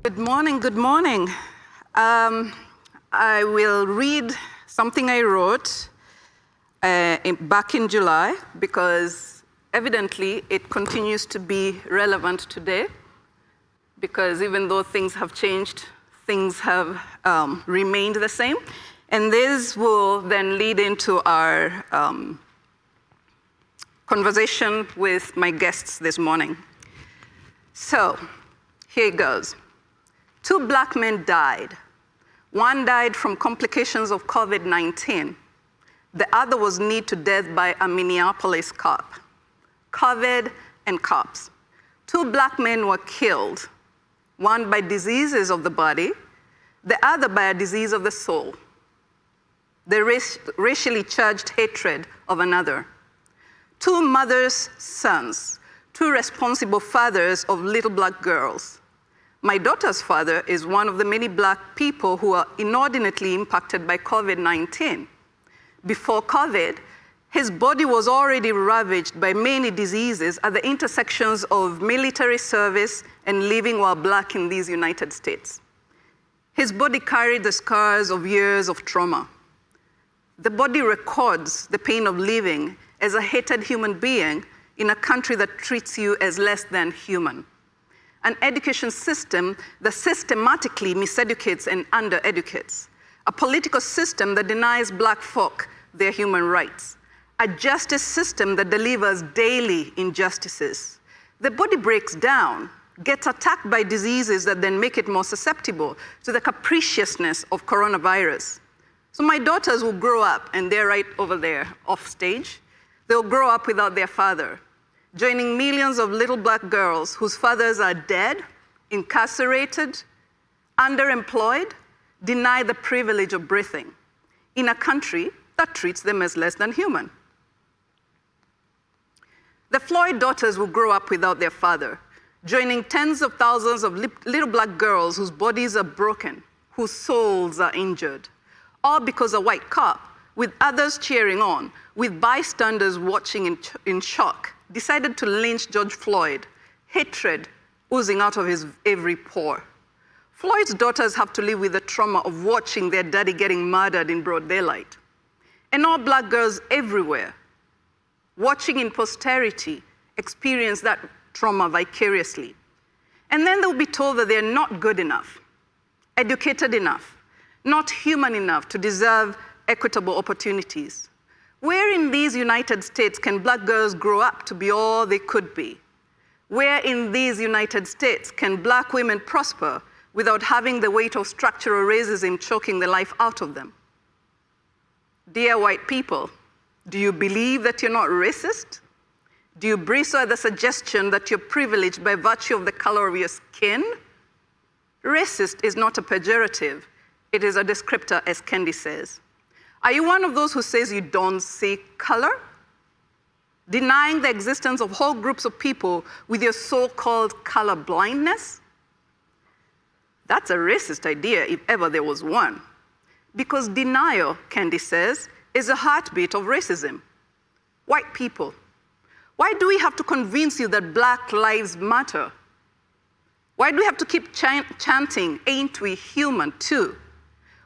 Good morning, good morning. I will read something I wrote back in July because evidently it continues to be relevant today because even though things have changed, things have remained the same. And this will then lead into our conversation with my guests this morning. So, here it goes. 2 black men died. One died from complications of COVID-19. The other was kneed to death by a Minneapolis cop. COVID and cops. 2 black men were killed, one by diseases of the body, the other by a disease of the soul. The racially charged hatred of another. 2 mothers' sons, 2 responsible fathers of little black girls. My daughter's father is one of the many black people who are inordinately impacted by COVID-19. Before COVID, his body was already ravaged by many diseases at the intersections of military service and living while black in these United States. His body carried the scars of years of trauma. The body records the pain of living as a hated human being in a country that treats you as less than human. An education system that systematically miseducates and undereducates. A political system that denies black folk their human rights. A justice system that delivers daily injustices. The body breaks down, gets attacked by diseases that then make it more susceptible to the capriciousness of coronavirus. So my daughters will grow up, and they're right over there off stage. They'll grow up without their father, joining millions of little black girls whose fathers are dead, incarcerated, underemployed, denied the privilege of breathing, in a country that treats them as less than human. The Floyd daughters will grow up without their father, joining tens of thousands of little black girls whose bodies are broken, whose souls are injured, all because a white cop, with others cheering on, with bystanders watching in shock, decided to lynch George Floyd, hatred oozing out of his every pore. Floyd's daughters have to live with the trauma of watching their daddy getting murdered in broad daylight. And all black girls everywhere, watching in posterity, experience that trauma vicariously. And then they'll be told that they're not good enough, educated enough, not human enough to deserve equitable opportunities. Where in these United States can black girls grow up to be all they could be? Where in these United States can black women prosper without having the weight of structural racism choking the life out of them? Dear white people, do you believe that you're not racist? Do you bristle at the suggestion that you're privileged by virtue of the color of your skin? Racist is not a pejorative. It is a descriptor, as Kendi says. Are you one of those who says you don't see color? Denying the existence of whole groups of people with your so-called color blindness? That's a racist idea, if ever there was one. Because denial, Kendi says, is a heartbeat of racism. White people, why do we have to convince you that Black lives matter? Why do we have to keep chanting, ain't we human too?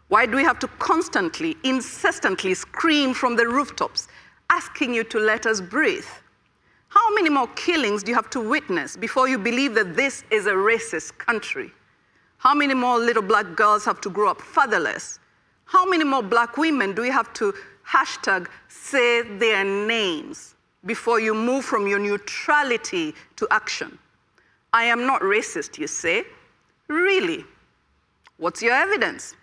Why do we have to constantly, incessantly scream from the rooftops, asking you to let us breathe? How many more killings do you have to witness before you believe that this is a racist country? How many more little black girls have to grow up fatherless? How many more black women do we have to #say their names before you move from your neutrality to action? I am not racist, you say. Really? What's your evidence?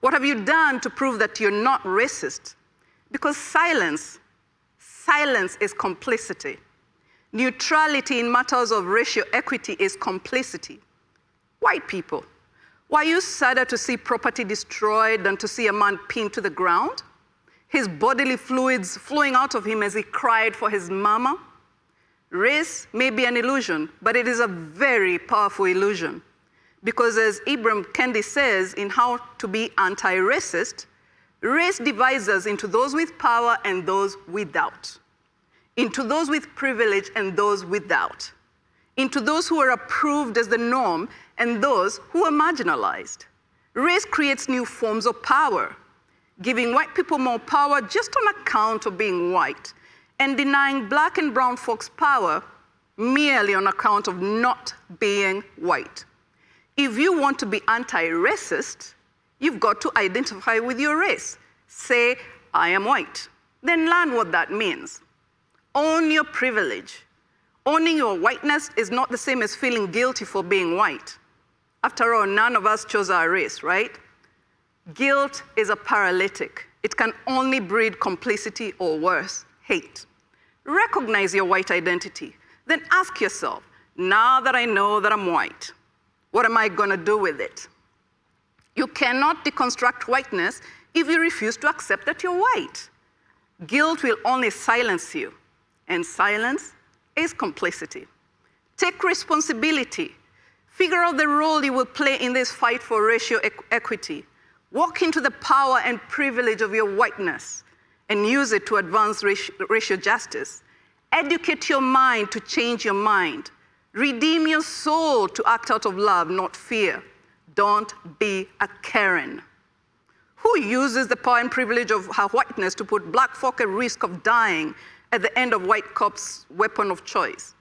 What have you done to prove that you're not racist? Because silence is complicity. Neutrality in matters of racial equity is complicity. White people, why are you sadder to see property destroyed than to see a man pinned to the ground? His bodily fluids flowing out of him as he cried for his mama? Race may be an illusion, but it is a very powerful illusion. Because as Ibram Kendi says in How to Be Anti-Racist, race divides us into those with power and those without, into those with privilege and those without, into those who are approved as the norm and those who are marginalized. Race creates new forms of power, giving white people more power just on account of being white, and denying black and brown folks power merely on account of not being white. If you want to be anti-racist, you've got to identify with your race. Say, I am white. Then learn what that means. Own your privilege. Owning your whiteness is not the same as feeling guilty for being white. After all, none of us chose our race, right? Guilt is a paralytic. It can only breed complicity or worse, hate. Recognize your white identity. Then ask yourself, now that I know that I'm white, what am I gonna do with it? You cannot deconstruct whiteness if you refuse to accept that you're white. Guilt will only silence you, and silence is complicity. Take responsibility. Figure out the role you will play in this fight for racial equity. Walk into the power and privilege of your whiteness and use it to advance racial justice. Educate your mind to change your mind. Redeem your soul to act out of love, not fear. Don't be a Karen. Who uses the power and privilege of her whiteness to put black folk at risk of dying at the end of white cops' weapon of choice?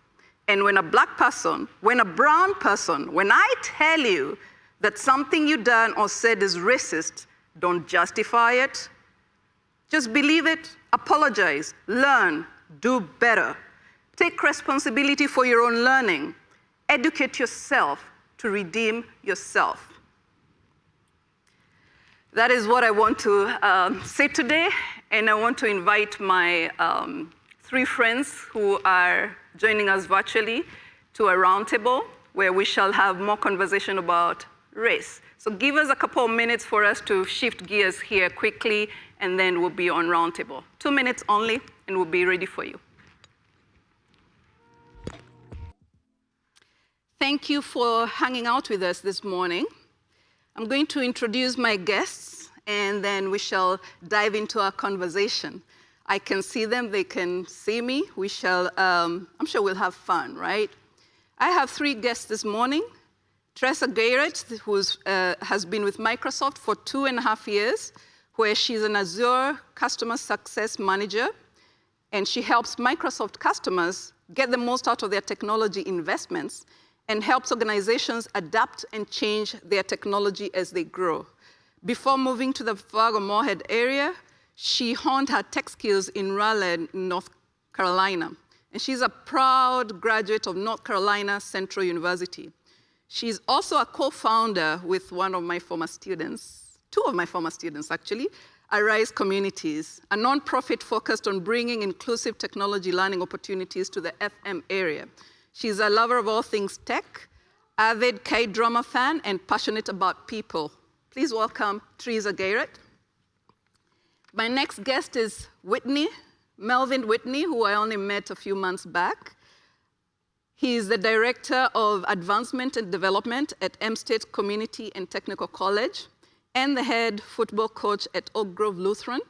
And when a black person, when a brown person, when I tell you that something you done or said is racist, don't justify it. Just believe it, apologize, learn, do better. Take responsibility for your own learning. Educate yourself to redeem yourself. That is what I want to say today, and I want to invite my 3 friends who are joining us virtually to a roundtable where we shall have more conversation about race. So give us a couple of minutes for us to shift gears here quickly, and then we'll be on roundtable. 2 minutes only, and we'll be ready for you. Thank you for hanging out with us this morning. I'm going to introduce my guests, and then we shall dive into our conversation. I can see them, they can see me. We shall, I'm sure we'll have fun, right? I have 3 guests this morning. Tressa Garrett, who has been with Microsoft for 2.5 years, where she's an Azure Customer Success Manager, and she helps Microsoft customers get the most out of their technology investments and helps organizations adapt and change their technology as they grow. Before moving to the Fargo Moorhead area, she honed her tech skills in Raleigh, North Carolina. And she's a proud graduate of North Carolina Central University. She's also a co-founder with one of my former students, 2 of my former students actually, Arise Communities, a nonprofit focused on bringing inclusive technology learning opportunities to the FM area. She's a lover of all things tech, avid K-drama fan, and passionate about people. Please welcome Tressa Garrett. My next guest is Melvin Whitney, who I only met a few months back. He is the Director of Advancement and Development at M State Community and Technical College and the head football coach at Oak Grove Lutheran.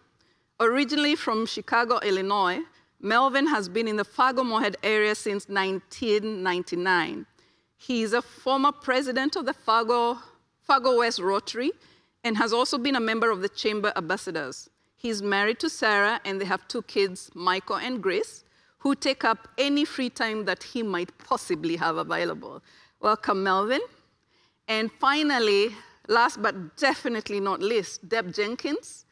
Originally from Chicago, Illinois, Melvin has been in the Fargo Moorhead area since 1999. He is a former president of the Fargo West Rotary and has also been a member of the Chamber Ambassadors. He's married to Sarah, and they have 2 kids, Michael and Grace, who take up any free time that he might possibly have available. Welcome, Melvin. And finally, last but definitely not least, Deb Jenkins.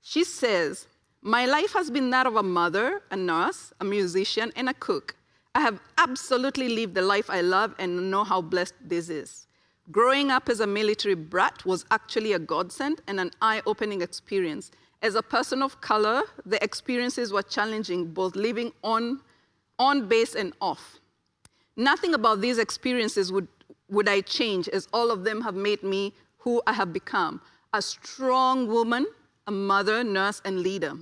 She says, my life has been that of a mother, a nurse, a musician, and a cook. I have absolutely lived the life I love and know how blessed this is. Growing up as a military brat was actually a godsend and an eye-opening experience. As a person of color, the experiences were challenging, both living on base and off. Nothing about these experiences would I change, as all of them have made me who I have become, a strong woman, a mother, nurse, and leader.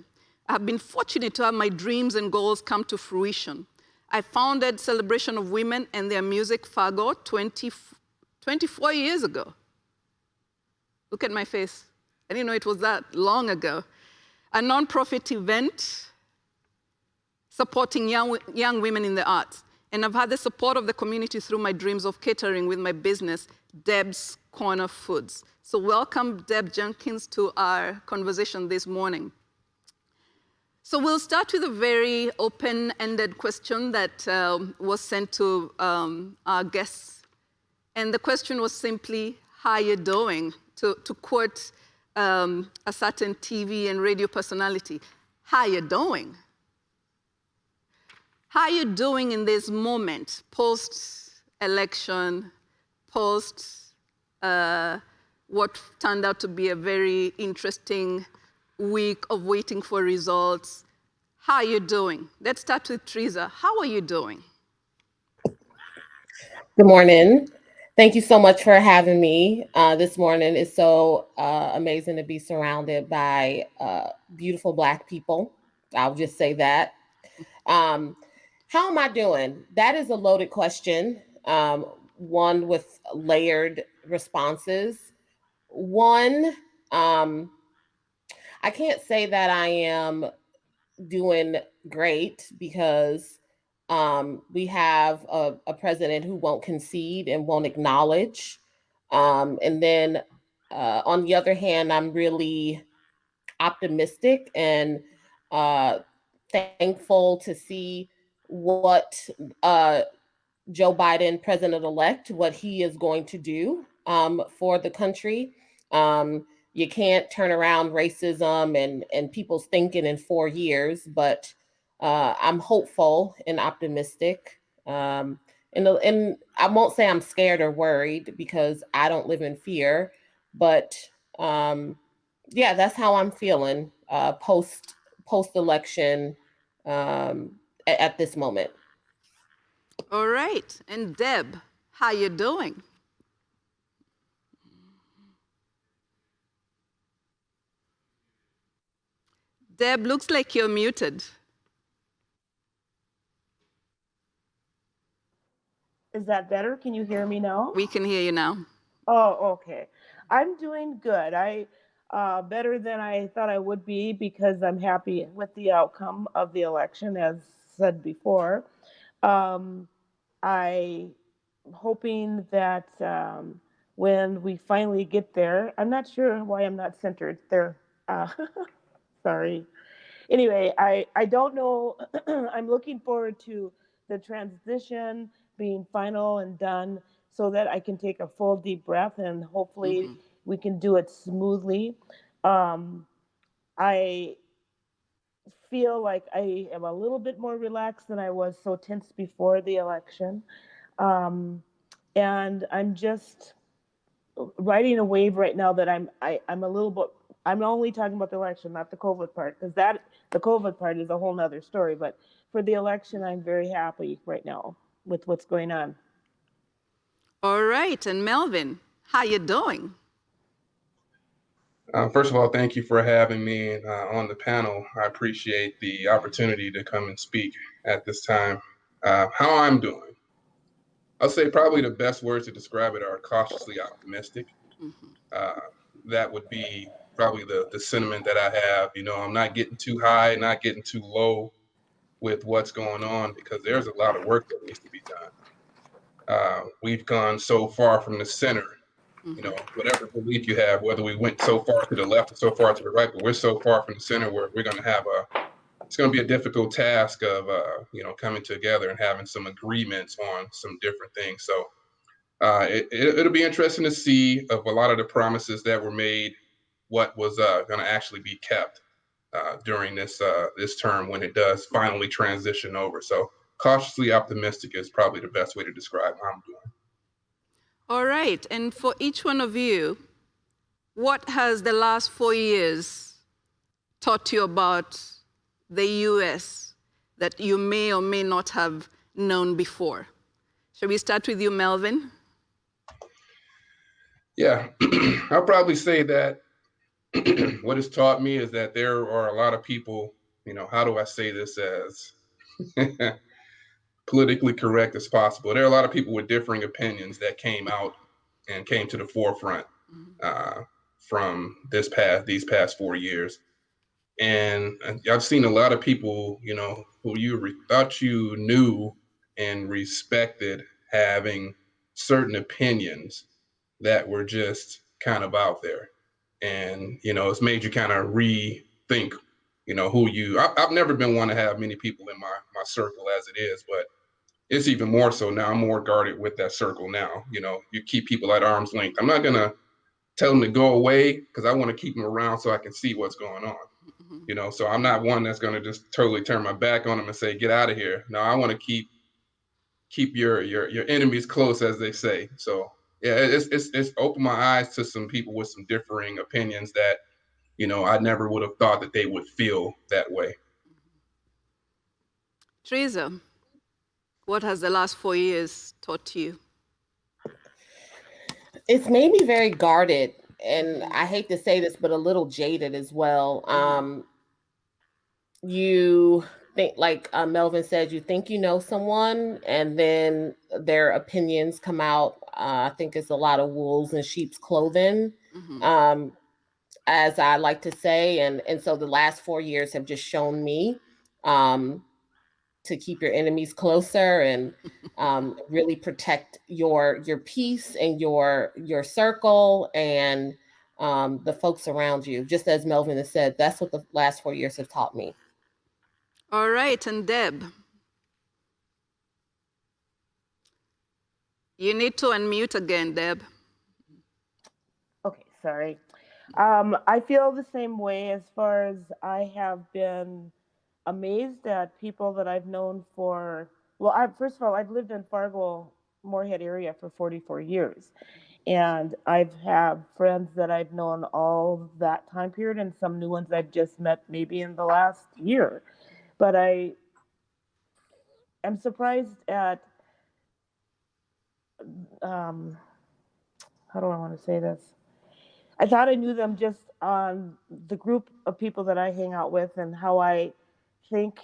I have been fortunate to have my dreams and goals come to fruition. I founded Celebration of Women and their music, Fargo, 24 years ago. Look at my face. I didn't know it was that long ago. A nonprofit event supporting young women in the arts. And I've had the support of the community through my dreams of catering with my business, Deb's Corner Foods. So welcome, Deb Jenkins, to our conversation this morning. So we'll start with a very open-ended question that was sent to our guests. And the question was simply, how are you doing? To quote a certain TV and radio personality, how are you doing? How are you doing in this moment, post-election, post what turned out to be a very interesting week of waiting for results? How are you doing? Let's start with Teresa. How are you doing? Good morning. Thank you so much for having me this morning. It's so amazing to be surrounded by beautiful Black people. I'll just say that. How am I doing? That is a loaded question, one with layered responses. One, I can't say that I am doing great because we have a president who won't concede and won't acknowledge. And then on the other hand, I'm really optimistic and uh, thankful to see what Joe Biden, president elect, what he is going to do for the country. You can't turn around racism and people's thinking in 4 years, but I'm hopeful and optimistic. And I won't say I'm scared or worried because I don't live in fear, but um, yeah, that's how I'm feeling post election at this moment. All right. And Deb, how you doing? Deb, looks like you're muted. Is that better? Can you hear me now? We can hear you now. Oh, okay. I'm doing good. I better than I thought I would be because I'm happy with the outcome of the election, as said before. Um, I hoping that when we finally get there, I'm not sure why I'm not centered there. Uh, sorry. Anyway, I don't know. I'm looking forward to the transition being final and done so that I can take a full deep breath and hopefully we can do it smoothly. Um, I feel like I am a little bit more relaxed than I was so tense before the election. Um, and I'm just riding a wave right now that I'm a little bit. I'm only talking about the election, not the COVID part, because that the COVID part is a whole nother story. But for the election, I'm very happy right now with what's going on. All right. And Melvin, how you doing? First of all, thank you for having me on the panel. I appreciate the opportunity to come and speak at this time. How I'm doing? I'll say probably the best words to describe it are cautiously optimistic. Uh, that would be probably the sentiment that I have. You know, I'm not getting too high, not getting too low with what's going on because there's a lot of work that needs to be done. We've gone so far from the center. You know, whatever belief you have, whether we went so far to the left or so far to the right, but we're so far from the center where we're going to have it's going to be a difficult task of, you know, coming together and having some agreements on some different things. So it'll be interesting to see of a lot of the promises that were made, what was going to actually be kept during this term when it does finally transition over. So cautiously optimistic is probably the best way to describe how I'm doing. All right. And for each one of you, what has the last 4 years taught you about the US that you may or may not have known before? Shall we start with you, Melvin? Yeah, I'll probably say that what it's taught me is that there are a lot of people, you know, how do I say this as politically correct as possible? There are a lot of people with differing opinions that came out and came to the forefront uh, from these past 4 years. And I've seen a lot of people, you know, who thought you knew and respected having certain opinions that were just kind of out there. And, it's made you kind of rethink, I've never been one to have many people in my circle as it is, but it's even more so now. I'm more guarded with that circle now. You keep people at arm's length. I'm not going to tell them to go away because I want to keep them around so I can see what's going on. So I'm not one that's going to just totally turn my back on them and say, get out of here. No, I want to keep your enemies close, as they say. So yeah, it's opened my eyes to some people with some differing opinions that, I never would have thought that they would feel that way. Teresa, what has the last 4 years taught you? It's made me very guarded, and I hate to say this, but a little jaded as well. You think, like Melvin said, you think you know someone, and then their opinions come out. I think it's a lot of wolves in sheep's clothing, as I like to say. And so the last 4 years have just shown me to keep your enemies closer and really protect your peace and your circle and the folks around you. Just as Melvin has said, that's what the last 4 years have taught me. All right, and Deb, you need to unmute again, Deb. Okay, sorry. I feel the same way as far as I have been amazed at people that I've known for, well, first of all, I've lived in Fargo, Moorhead area for 44 years. And I've had friends that I've known all that time period and some new ones I've just met maybe in the last year. But I am surprised at, how do I want to say this? I thought I knew them just on the group of people that I hang out with and how I think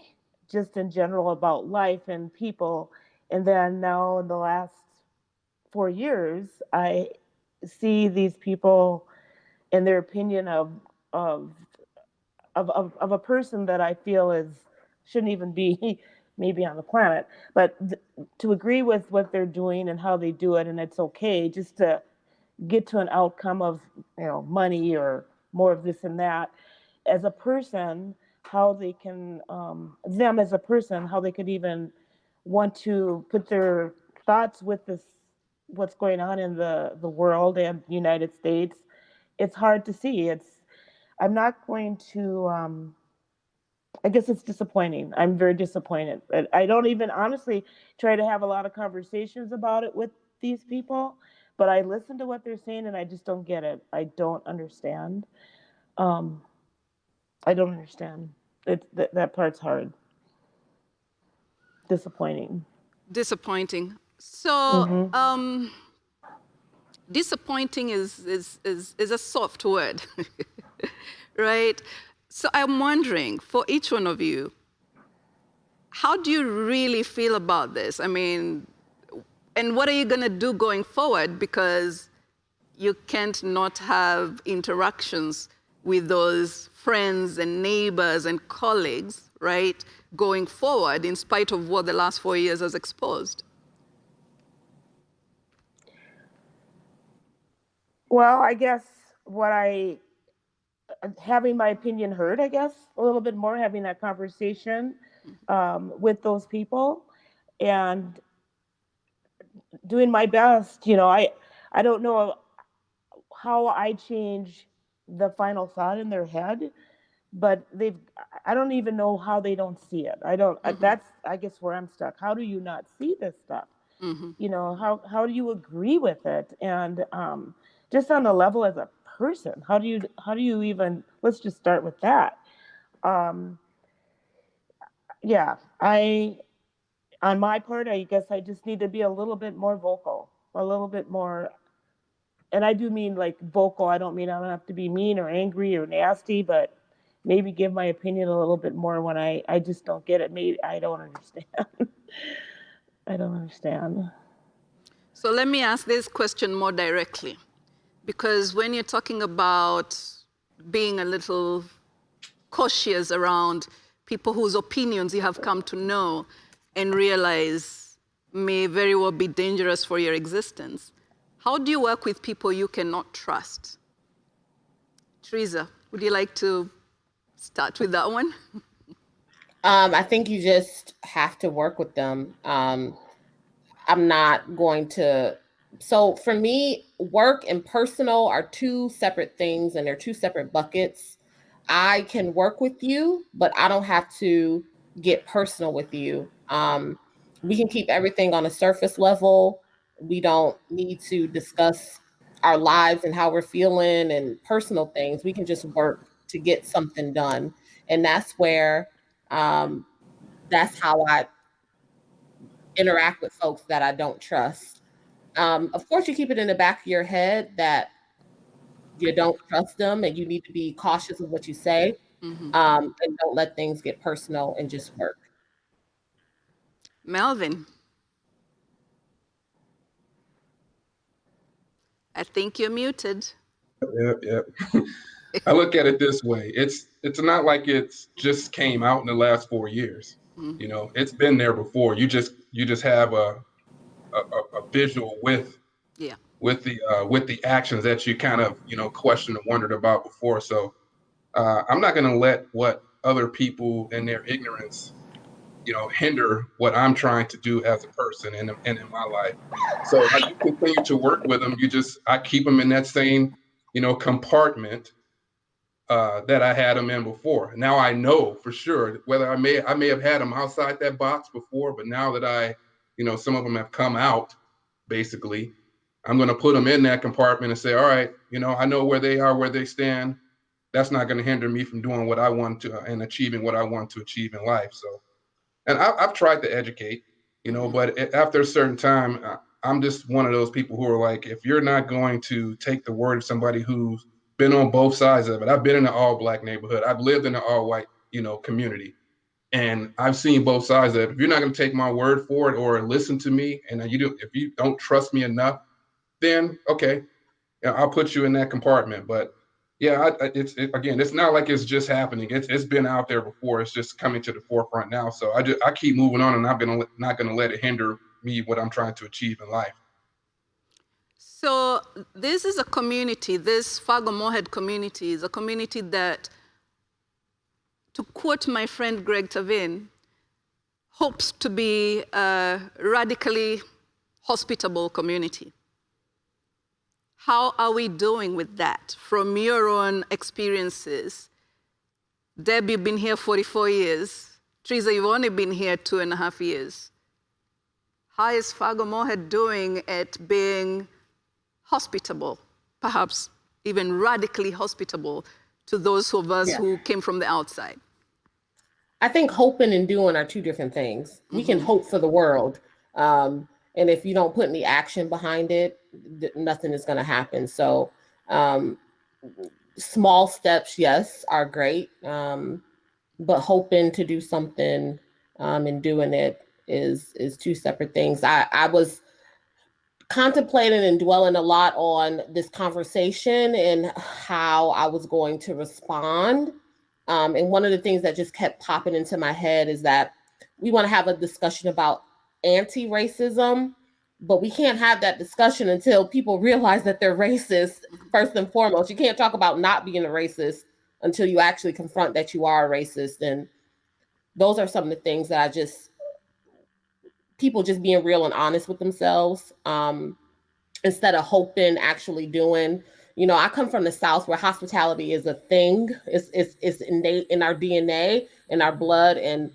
just in general about life and people. And then now in the last 4 years, I see these people and their opinion of a person that I feel shouldn't even be maybe on the planet, but to agree with what they're doing and how they do it, and it's okay just to get to an outcome of money or more of this and that. As a person, how they can them as a person, how they could even want to put their thoughts with this, what's going on in the world and United States. It's hard to see. I'm not going to, I guess it's disappointing. I'm very disappointed. I don't even honestly try to have a lot of conversations about it with these people, but I listen to what they're saying and I just don't get it. I don't understand. I don't understand. That part's hard. Disappointing. So, disappointing is a soft word, right? So I'm wondering, for each one of you, how do you really feel about this? I mean, and what are you going to do going forward? Because you can't not have interactions with those friends and neighbors and colleagues, right, going forward in spite of what the last 4 years has exposed. Well, I guess having my opinion heard, I guess, a little bit more, having that conversation with those people and doing my best. I don't know how I change the final thought in their head, but I don't even know how they don't see it. That's, I guess, where I'm stuck. How do you not see this stuff? How do you agree with it? And just on the level as a person, how do you even, let's just start with that. On my part, I guess I just need to be a little bit more vocal, a little bit more. And I do mean like vocal. I don't have to be mean or angry or nasty, but maybe give my opinion a little bit more when I just don't get it. Maybe I don't understand. I don't understand. So let me ask this question more directly. Because when you're talking about being a little cautious around people whose opinions you have come to know and realize may very well be dangerous for your existence. How do you work with people you cannot trust? Teresa, would you like to start with that one? I think you just have to work with them. I'm not going to. So for me, work and personal are two separate things, and they're two separate buckets. I can work with you, but I don't have to get personal with you. We can keep everything on a surface level. We don't need to discuss our lives and how we're feeling and personal things. We can just work to get something done. And um, that's how I interact with folks that I don't trust. Of course, you keep it in the back of your head that you don't trust them and you need to be cautious of what you say, and don't let things get personal and just work. Melvin, I think you're muted. Yep. I look at it this way. It's not like it's just came out in the last 4 years. You know, it's been there before. You just have a visual with the actions that you kind of, you know, questioned and wondered about before. So I'm not going to let what other people in their ignorance, you know, hinder what I'm trying to do as a person and in my life. So I do continue to work with them. I keep them in that same, you know, compartment that I had them in before. Now I know for sure whether I may have had them outside that box before, but now that you know, some of them have come out, basically, I'm going to put them in that compartment and say, all right, you know, I know where they are, where they stand. That's not going to hinder me from doing what I want to and achieving what I want to achieve in life. So, and I've tried to educate, you know, but after a certain time, I'm just one of those people who are like, if you're not going to take the word of somebody who's been on both sides of it. I've been in an all Black neighborhood. I've lived in an all white, you know, community. And I've seen both sides of it. If you're not going to take my word for it or listen to me, and if you don't trust me enough, then okay, I'll put you in that compartment. But yeah, again, it's not like it's just happening. It's been out there before. It's just coming to the forefront now. So I keep moving on, and not going to let it hinder me what I'm trying to achieve in life. So this is a community, this Fargo Moorhead community is a community that, to quote my friend Greg Tavin, hopes to be a radically hospitable community. How are we doing with that from your own experiences? Deb, you've been here 44 years. Teresa, you've only been here 2.5 years. How is Fargo Moorhead doing at being hospitable, perhaps even radically hospitable to those of us who came from the outside? I think hoping and doing are two different things. We can hope for the world. And if you don't put any action behind it, nothing is going to happen. So small steps, yes, are great. But hoping to do something and doing it is two separate things. I was contemplating and dwelling a lot on this conversation and how I was going to respond. And one of the things that just kept popping into my head is that we want to have a discussion about anti-racism, but we can't have that discussion until people realize that they're racist, first and foremost. You can't talk about not being a racist until you actually confront that you are a racist. And those are some of the things that people just being real and honest with themselves, instead of hoping, actually doing. You know, I come from the South where hospitality is a thing. It's innate in our DNA, in our blood, and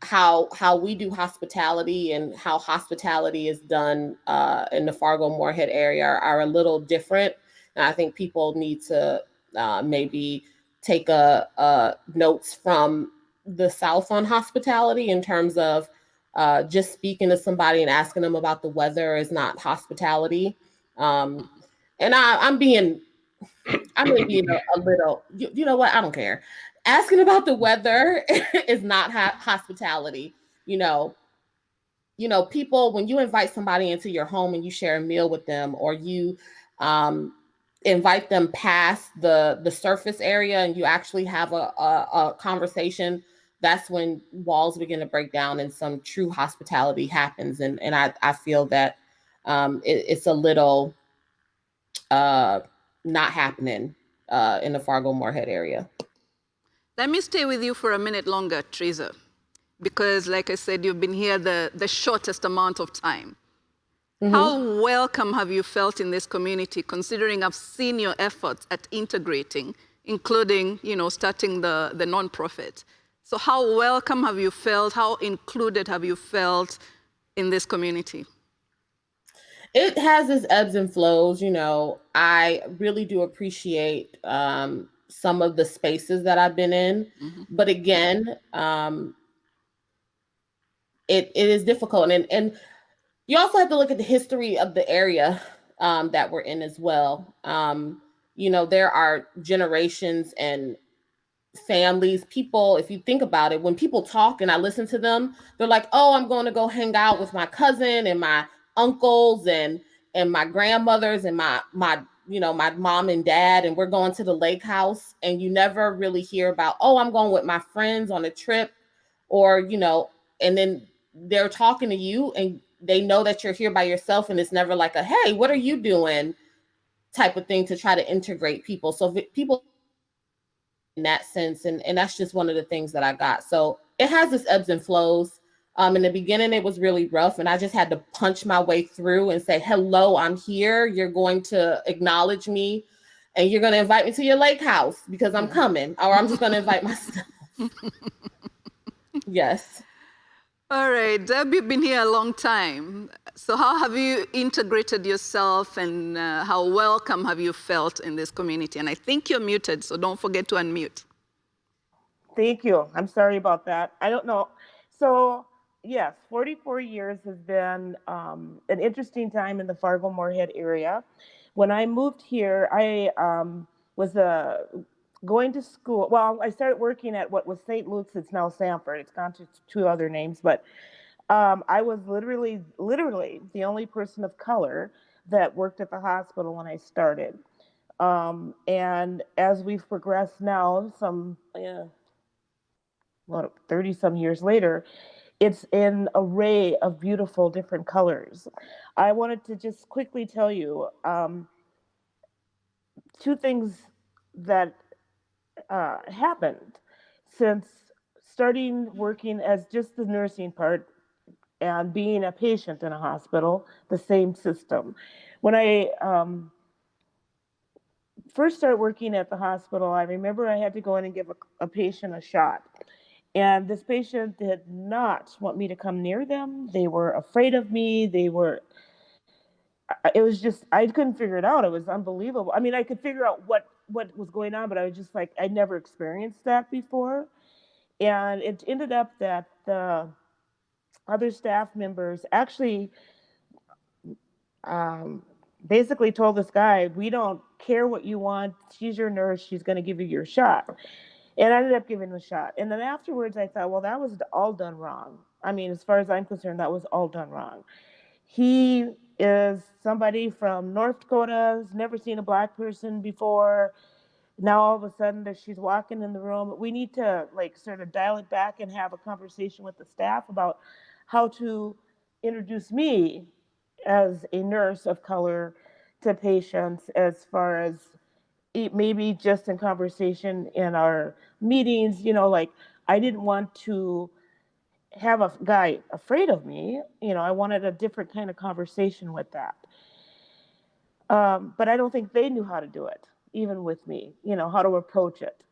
how we do hospitality and how hospitality is done in the Fargo Moorhead area are a little different. And I think people need to maybe take notes from the South on hospitality in terms of just speaking to somebody and asking them about the weather is not hospitality. And I'm being a little, you know what? I don't care. Asking about the weather is not hospitality. You know, people, when you invite somebody into your home and you share a meal with them, or you invite them past the surface area and you actually have a conversation that's when walls begin to break down and some true hospitality happens. And I feel that it's a little not happening in the Fargo Moorhead area. Let me stay with you for a minute longer, Teresa, because like I said, you've been here the shortest amount of time. Mm-hmm. How welcome have you felt in this community, considering I've seen your efforts at integrating, including, starting the nonprofit? So how welcome have you felt? How included have you felt in this community? It has its ebbs and flows. I really do appreciate some of the spaces that I've been in. Mm-hmm. But again, it is difficult. And you also have to look at the history of the area that we're in as well. There are generations and families, people, if you think about it, when people talk and I listen to them, they're like, oh, I'm going to go hang out with my cousin and my uncles and my grandmothers and my mom and dad, and we're going to the lake house. And you never really hear about, oh, I'm going with my friends on a trip, or, and then they're talking to you and they know that you're here by yourself, and it's never like a, hey, what are you doing type of thing to try to integrate people. So people in that sense, and that's just one of the things that I got. So it has its ebbs and flows. In the beginning, it was really rough, and I just had to punch my way through and say, hello, I'm here. You're going to acknowledge me, and you're going to invite me to your lake house because I'm coming, or I'm just going to invite myself. Yes. All right, Deb, you've been here a long time. So how have you integrated yourself, and how welcome have you felt in this community? And I think you're muted, so don't forget to unmute. Thank you. I'm sorry about that. I don't know. So yes, 44 years has been an interesting time in the Fargo Moorhead area. When I moved here, I was going to school. Well, I started working at what was St. Luke's. It's now Sanford. It's gone to 2 other names, but I was literally the only person of color that worked at the hospital when I started. And as we've progressed now, 30 some years later, it's an array of beautiful different colors. I wanted to just quickly tell you 2 things that happened since starting working as just the nursing part and being a patient in a hospital, the same system. When I first started working at the hospital, I remember I had to go in and give a patient a shot. And this patient did not want me to come near them. They were afraid of me. It was just, I couldn't figure it out. It was unbelievable. I mean, I could figure out what was going on, but I was just like, I'd never experienced that before. And it ended up that the other staff members actually basically told this guy, we don't care what you want. She's your nurse. She's going to give you your shot. And I ended up giving him a shot. And then afterwards, I thought, well, that was all done wrong. I mean, as far as I'm concerned, that was all done wrong. He is somebody from North Dakota, has never seen a Black person before. Now all of a sudden she's walking in the room. We need to sort of dial it back and have a conversation with the staff about how to introduce me as a nurse of color to patients, as far as maybe just in conversation in our meetings. I didn't want to have a guy afraid of me. I wanted a different kind of conversation with that. But I don't think they knew how to do it, even with me, how to approach it.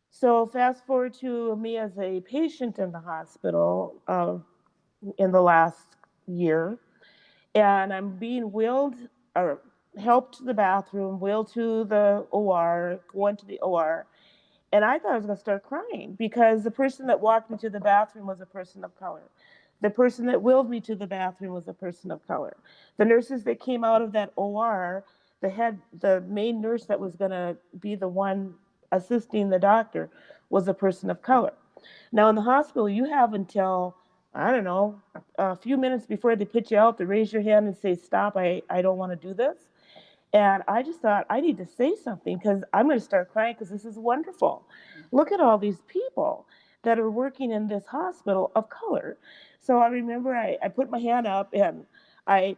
So fast forward to me as a patient in the hospital in the last year, and I'm being wheeled or helped to the bathroom, wheeled to the OR, going to the OR. And I thought I was going to start crying because the person that walked me to the bathroom was a person of color. The person that wheeled me to the bathroom was a person of color. The nurses that came out of that OR, the main nurse that was going to be the one assisting the doctor was a person of color. Now in the hospital, you have until, I don't know, a few minutes before they put you out to raise your hand and say, stop, I don't want to do this. And I just thought, I need to say something because I'm going to start crying because this is wonderful. Look at all these people. that are working in this hospital of color. So I remember I put my hand up and I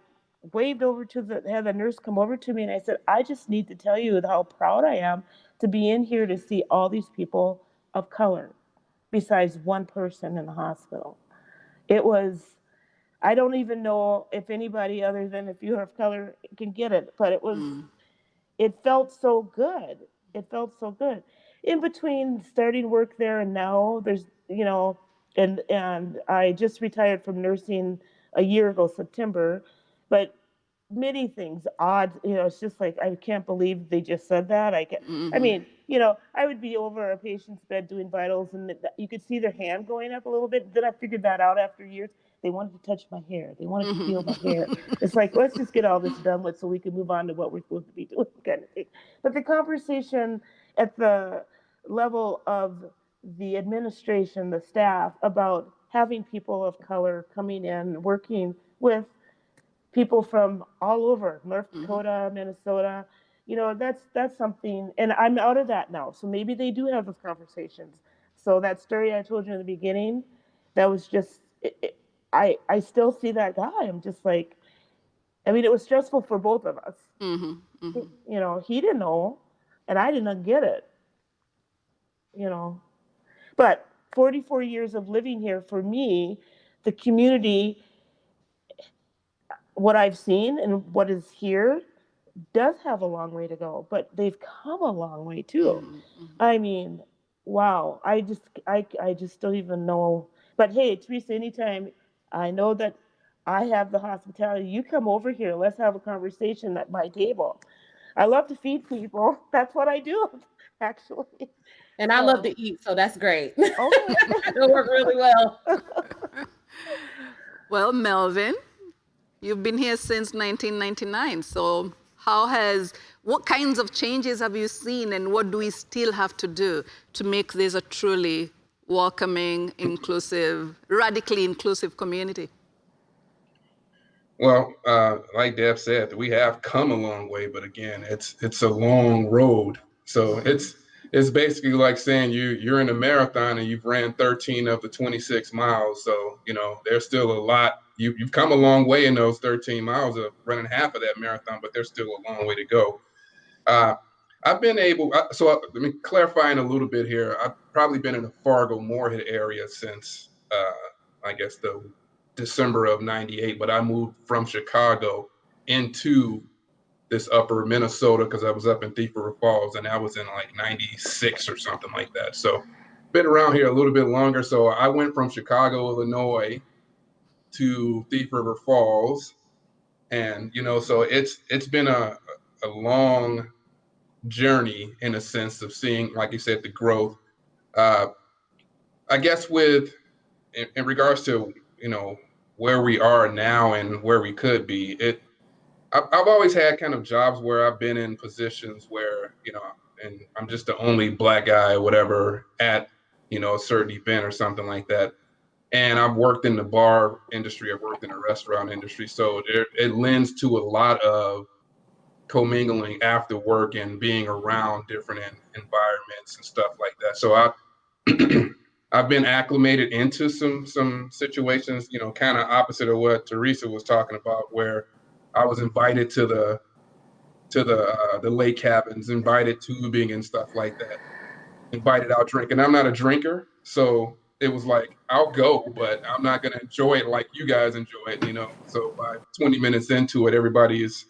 waved over to had the nurse come over to me, and I said, I just need to tell you how proud I am to be in here to see all these people of color besides one person in the hospital. It was, I don't even know if anybody other than if you're of color can get it, but it felt so good. It felt so good. In between starting work there and now, there's, and I just retired from nursing a year ago, September, but many things odd, it's just like, I can't believe they just said that. I mean, I would be over a patient's bed doing vitals, and you could see their hand going up a little bit. Then I figured that out after years. They wanted to touch my hair. They wanted to feel my hair. It's like, let's just get all this done with so we can move on to what we're supposed to be doing, kind of thing. But the conversation at the level of the administration, the staff, about having people of color coming in, working with people from all over North Dakota, Minnesota. That's something, and I'm out of that now. So maybe they do have those conversations. So that story I told you in the beginning, that was just, I still see that guy. I'm just like, I mean, it was stressful for both of us. He didn't know, and I didn't get it. But 44 years of living here, for me, the community, what I've seen and what is here, does have a long way to go, but they've come a long way too. I mean, wow. I just don't even know. But hey, Teresa, anytime, I know that I have the hospitality. You come over here. Let's have a conversation at my table. I love to feed people. That's what I do, actually. And I love to eat, so that's great. Okay. It'll work really well. Well, Melvin, you've been here since 1999. So what kinds of changes have you seen, and what do we still have to do to make this a truly welcoming, inclusive, radically inclusive community? Well, like Deb said, we have come a long way, but again, it's a long road. So it's basically like saying you're in a marathon and you've ran 13 of the 26 miles. So there's still a lot. You've come a long way in those 13 miles of running half of that marathon, but there's still a long way to go. I've been able. So let me clarify in a little bit here. I've probably been in the Fargo Moorhead area since I guess the December of '98, but I moved from Chicago into this upper Minnesota because I was up in Thief River Falls, and that was in like '96 or something like that. So been around here a little bit longer. So I went from Chicago, Illinois to Thief River Falls, and so it's been a long journey in a sense of seeing, like you said, the growth. I guess in regards to where we are now and where we could be, I've always had kind of jobs where I've been in positions where and I'm just the only Black guy or whatever at a certain event or something like that. And I've worked in the bar industry, I've worked in the restaurant industry, so it lends to a lot of commingling after work and being around different environments and stuff like that. So I've been acclimated into some situations, kind of opposite of what Teresa was talking about, where I was invited to the lake cabins, invited tubing and stuff like that, invited out drinking. I'm not a drinker, so it was like, I'll go, but I'm not going to enjoy it like you guys enjoy it, So by 20 minutes into it, everybody is,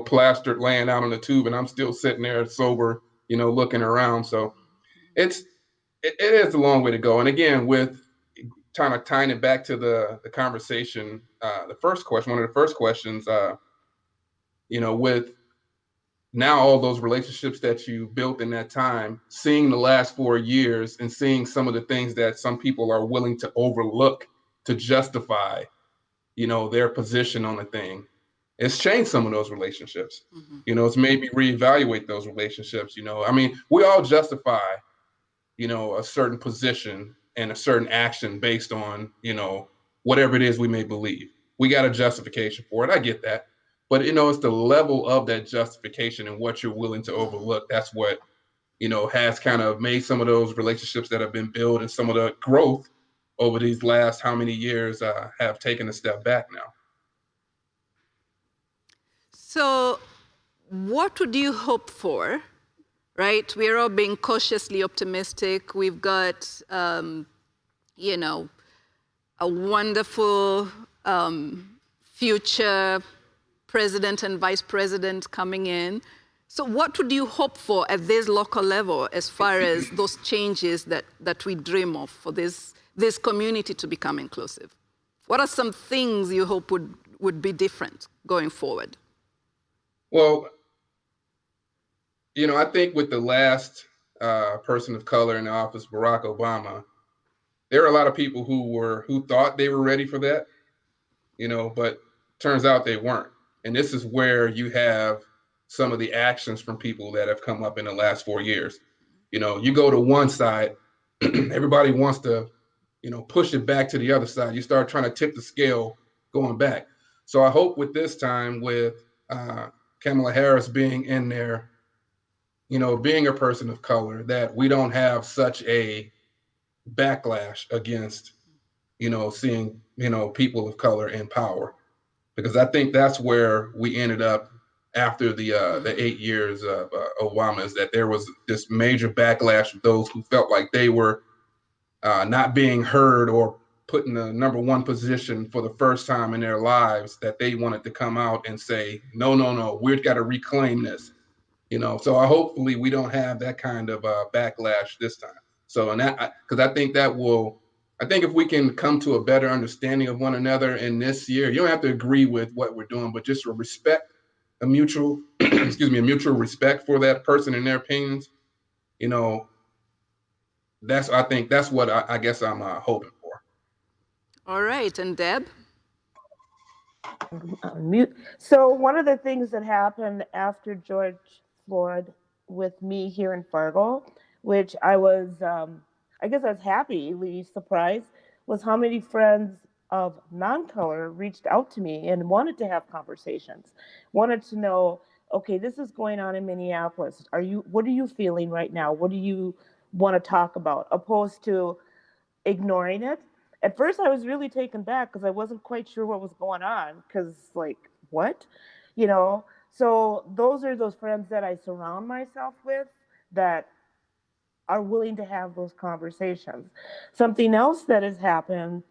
plastered laying out on the tube, and I'm still sitting there sober, looking around. So it is a long way to go. And again, with kind of tying it back to the conversation, the first question, one of the first questions, with now all those relationships that you built in that time, seeing the last 4 years and seeing some of the things that some people are willing to overlook to justify, their position on the thing, it's changed some of those relationships. It's made me reevaluate those relationships. I mean, we all justify, a certain position and a certain action based on, whatever it is we may believe. We got a justification for it. I get that. But, it's the level of that justification and what you're willing to overlook. That's what has kind of made some of those relationships that have been built and some of the growth over these last how many years have taken a step back now. So, what would you hope for? Right? We're all being cautiously optimistic. We've got, a wonderful future president and vice president coming in. So what would you hope for at this local level as far as those changes that we dream of for this community to become inclusive? What are some things you hope would be different going forward? Well, I think with the last person of color in the office, Barack Obama, there are a lot of people who thought they were ready for that, but turns out they weren't. And this is where you have some of the actions from people that have come up in the last 4 years. You go to one side, everybody wants to, push it back to the other side. You start trying to tip the scale going back. So I hope with this time, with Kamala Harris being in there, being a person of color, that we don't have such a backlash against, seeing, people of color in power. Because I think that's where we ended up after the 8 years of Obama, is that there was this major backlash of those who felt like they were not being heard or put in the number one position for the first time in their lives, that they wanted to come out and say, no, we've got to reclaim this. So hopefully we don't have that kind of backlash this time. So, and that, because I think if we can come to a better understanding of one another in this year, you don't have to agree with what we're doing, but just a mutual, a mutual respect for that person and their opinions. I think that's what I guess I'm hoping for. All right, and Deb? So one of the things that happened after George Floyd with me here in Fargo, which I was, I guess I was happily surprised, was how many friends of non-color reached out to me and wanted to have conversations, wanted to know, okay, this is going on in Minneapolis. What are you feeling right now? What do you want to talk about? Opposed to ignoring it. At first, I was really taken back because I wasn't quite sure what was going on. Because, like, what? So those are those friends that I surround myself with that are willing to have those conversations. Something else that has happened,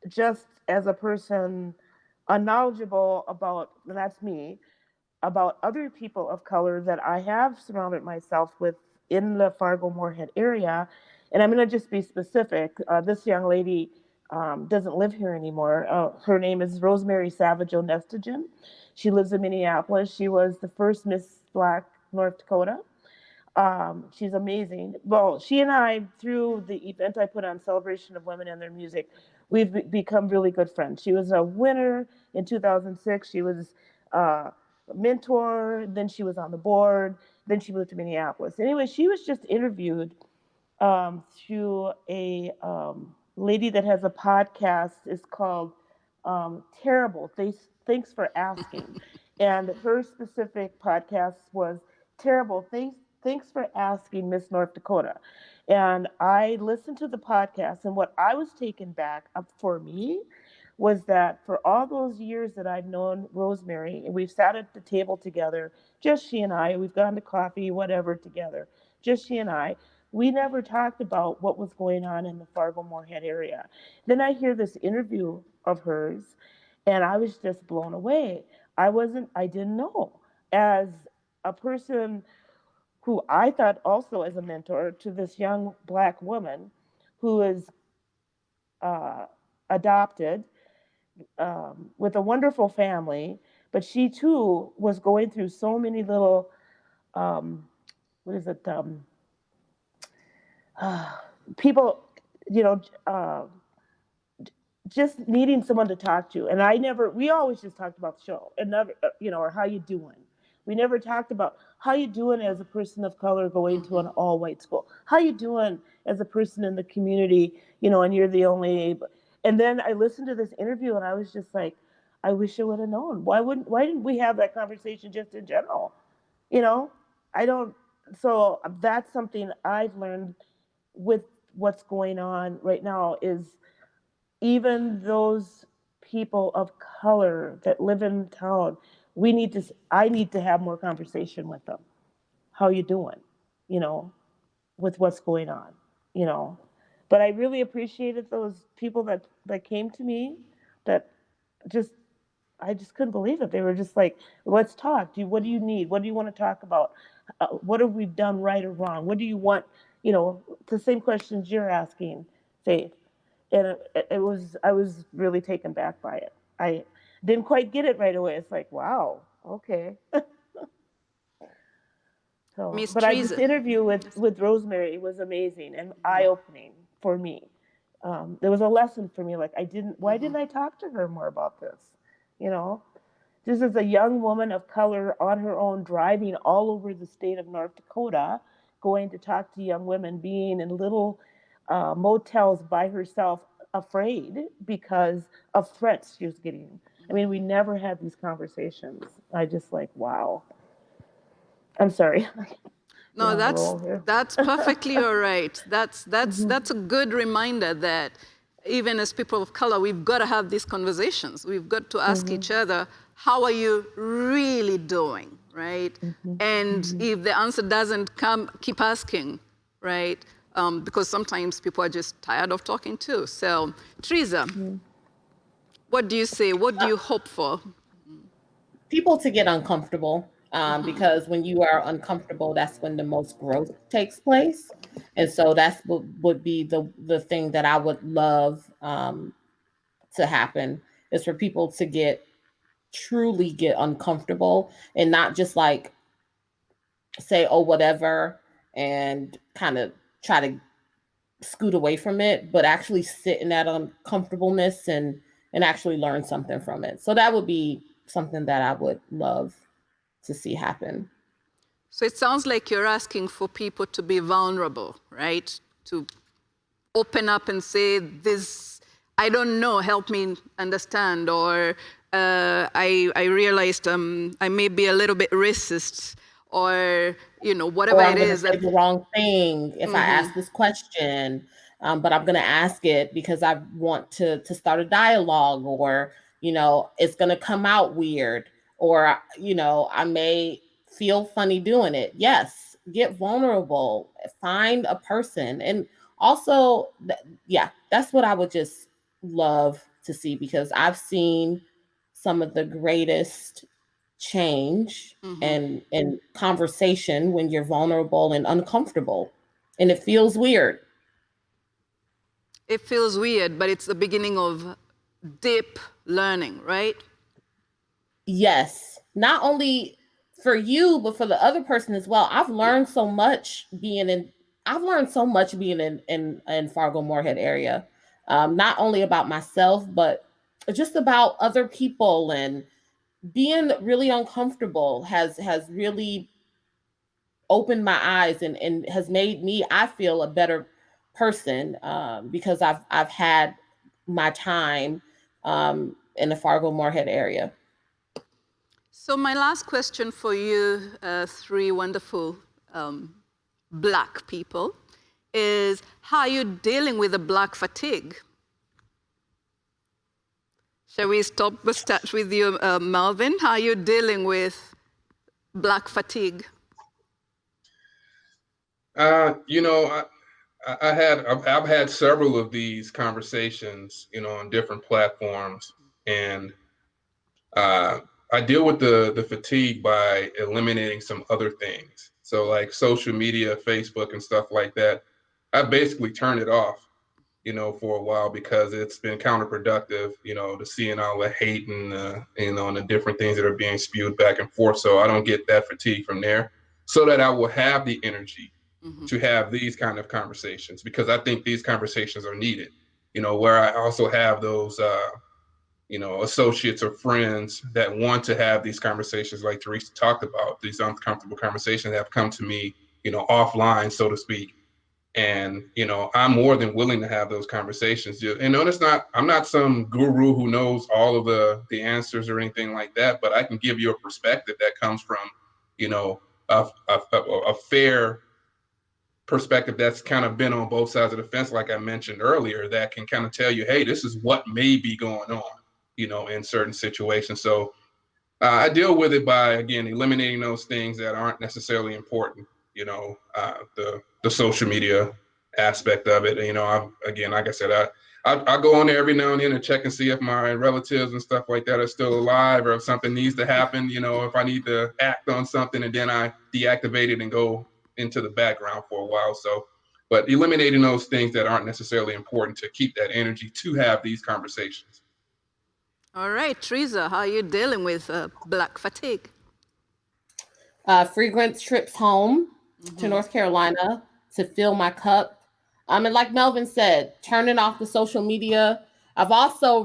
just as a person unknowledgeable about, and that's me, about other people of color that I have surrounded myself with in the Fargo Moorhead area. And I'm going to just be specific. This young lady doesn't live here anymore. Her name is Rosemary Savage Onestigen. She lives in Minneapolis. She was the first Miss Black North Dakota. She's amazing. Well, she and I, through the event I put on Celebration of Women and Their Music, we've become really good friends. She was a winner in 2006. She was a mentor. Then she was on the board. Then she moved to Minneapolis. Anyway, she was just interviewed through a lady that has a podcast. It's called Terrible. Thanks for asking. And her specific podcast was Terrible. Thanks for asking, Miss North Dakota. And I listened to the podcast, and what I was taken back up for me was that for all those years that I've known Rosemary, and we've sat at the table together, just she and I, we've gone to coffee, whatever, together, just she and I, we never talked about what was going on in the Fargo Moorhead area. Then I hear this interview of hers, and I was just blown away. I didn't know. As a person who I thought also as a mentor to this young Black woman who is adopted with a wonderful family, but she too was going through so many little, what is it, people, you know, just needing someone to talk to. And we always just talked about the show and never, or how you doing. We never talked about how you doing as a person of color going to an all-white school. How you doing as a person in the community, and you're the only. And then I listened to this interview and I was just like, I wish I would have known. Why didn't we have that conversation just in general? I don't. So that's something I've learned with what's going on right now is even those people of color that live in town, I need to have more conversation with them. How you doing? You know, with what's going on, you know. But I really appreciated those people that came to me that just I just couldn't believe it. They were just like, "Let's talk. What do you need? What do you want to talk about? What have we done right or wrong? What do you want?" You know, the same questions you're asking, Faith. And it was I was really taken back by it. I didn't quite get it right away. It's like, wow, okay. So, Miss but this Teresa. interview with Rosemary was amazing and eye opening for me. There was a lesson for me. Like, why didn't I talk to her more about this? You know, this is a young woman of color on her own, driving all over the state of North Dakota, going to talk to young women, being in little motels by herself, afraid because of threats she was getting. I mean, we never had these conversations. I just like, wow. I'm sorry. Get No, on a roll here. that's perfectly all right. Mhm. That's a good reminder that even as people of color, we've got to have these conversations. We've got to ask Mhm. each other, how are you really doing, right? Mhm. And Mhm. if the answer doesn't come, keep asking, right? Because sometimes people are just tired of talking too. So, Teresa, Mhm. what do you say? What do you hope for? People to get uncomfortable, because when you are uncomfortable, that's when the most growth takes place. And so that's what would be the thing that I would love to happen, is for people to truly get uncomfortable and not just like say, oh, whatever, and kind of try to scoot away from it, but actually sit in that uncomfortableness and actually learn something from it. So that would be something that I would love to see happen. So it sounds like you're asking for people to be vulnerable, right? To open up and say, this, I don't know, help me understand, or I realized I may be a little bit racist, or, whatever Or it I'm going to is say that, the wrong thing if I ask this question, but I'm going to ask it because I want to start a dialogue, or it's going to come out weird, or I may feel funny doing it. Yes, get vulnerable, find a person, and also, yeah, that's what I would just love to see, because I've seen some of the greatest change and conversation when you're vulnerable and uncomfortable, and it feels weird. it feels weird, but it's the beginning of deep learning, right? Yes, not only for you but for the other person as well. I've learned so much being in Fargo Moorhead area, not only about myself but just about other people, and being really uncomfortable has really opened my eyes and has made me, I feel, a better person, because I've had my time in the Fargo Moorhead area. So my last question for you, three wonderful Black people, is how are you dealing with the Black fatigue? Shall we start with you, Melvin? How are you dealing with Black fatigue? You know, I've had several of these conversations, on different platforms, and uh, I deal with the fatigue by eliminating some other things. So like social media, Facebook, and stuff like that. I basically turned it off, for a while because it's been counterproductive, to seeing all the hate and and the different things that are being spewed back and forth. So I don't get that fatigue from there, so that I will have the energy to have these kind of conversations, because I think these conversations are needed. Where I also have those associates or friends that want to have these conversations, like Teresa talked about, these uncomfortable conversations that have come to me, offline, so to speak. And, I'm more than willing to have those conversations. I'm not some guru who knows all of the answers or anything like that, but I can give you a perspective that comes from, you know, a fair perspective that's kind of been on both sides of the fence, like I mentioned earlier, that can kind of tell you, hey, this is what may be going on, in certain situations. So I deal with it by, again, eliminating those things that aren't necessarily important, the social media aspect of it. Again, like I said, I go on there every now and then and check and see if my relatives and stuff like that are still alive, or if something needs to happen, if I need to act on something, and then I deactivate it and go into the background for a while. So, but eliminating those things that aren't necessarily important to keep that energy to have these conversations. All right, Teresa, how are you dealing with Black fatigue? Frequent trips home to North Carolina to fill my cup. And like Melvin said, turning off the social media. I've also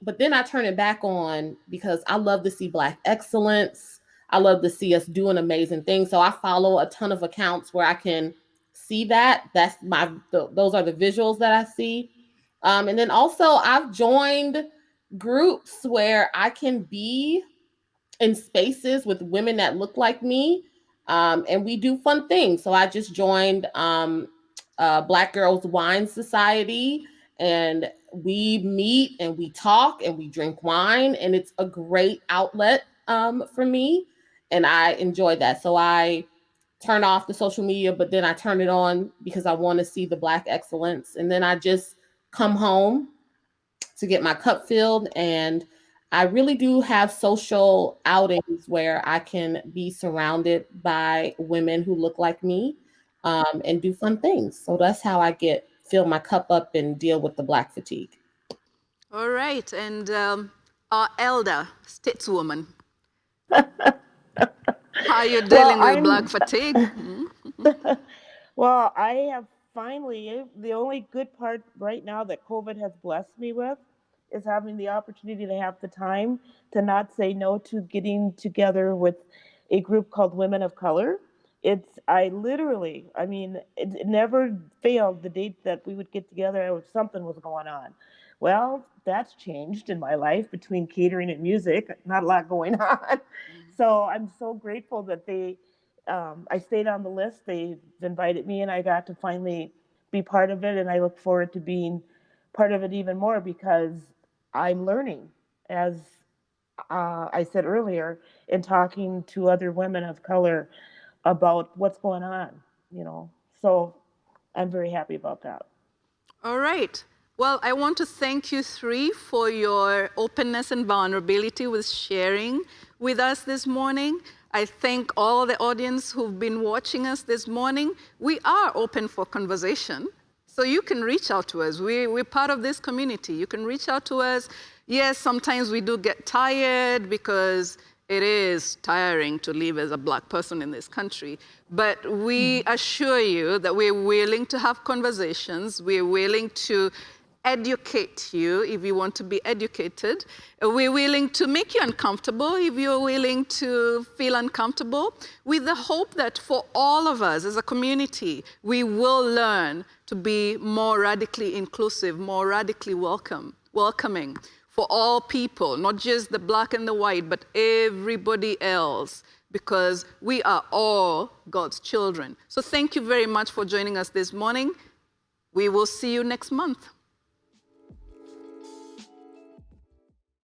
but then I turn it back on because I love to see Black excellence. I love to see us doing amazing things. So I follow a ton of accounts where I can see that. Those are the visuals that I see. And then also I've joined groups where I can be in spaces with women that look like me, and we do fun things. So I just joined Black Girls Wine Society, and we meet and we talk and we drink wine, and it's a great outlet for me, and I enjoy that. So I turn off the social media, but then I turn it on because I want to see the Black excellence, and then I just come home to get my cup filled. And I really do have social outings where I can be surrounded by women who look like me, and do fun things. So that's how I fill my cup up and deal with the Black fatigue. All right, and our elder stateswoman, how are you dealing with Black fatigue? Well, I have finally, the only good part right now that COVID has blessed me with is having the opportunity to have the time to not say no to getting together with a group called Women of Color. It never failed the date that we would get together. Something was going on. Well, that's changed in my life between catering and music. Not a lot going on. So I'm so grateful that I stayed on the list. They've invited me, and I got to finally be part of it. And I look forward to being part of it even more, because I'm learning, as I said earlier, in talking to other women of color about what's going on, So I'm very happy about that. All right. Well, I want to thank you three for your openness and vulnerability with sharing with us this morning. I thank all the audience who've been watching us this morning. We are open for conversation, so you can reach out to us. We're part of this community. You can reach out to us. Yes, sometimes we do get tired because it is tiring to live as a Black person in this country. But we assure you that we're willing to have conversations. We're willing to educate you if you want to be educated. We're willing to make you uncomfortable if you're willing to feel uncomfortable, with the hope that for all of us as a community, we will learn to be more radically inclusive, more radically welcoming for all people, not just the Black and the white, but everybody else, because we are all God's children. So thank you very much for joining us this morning. We will see you next month.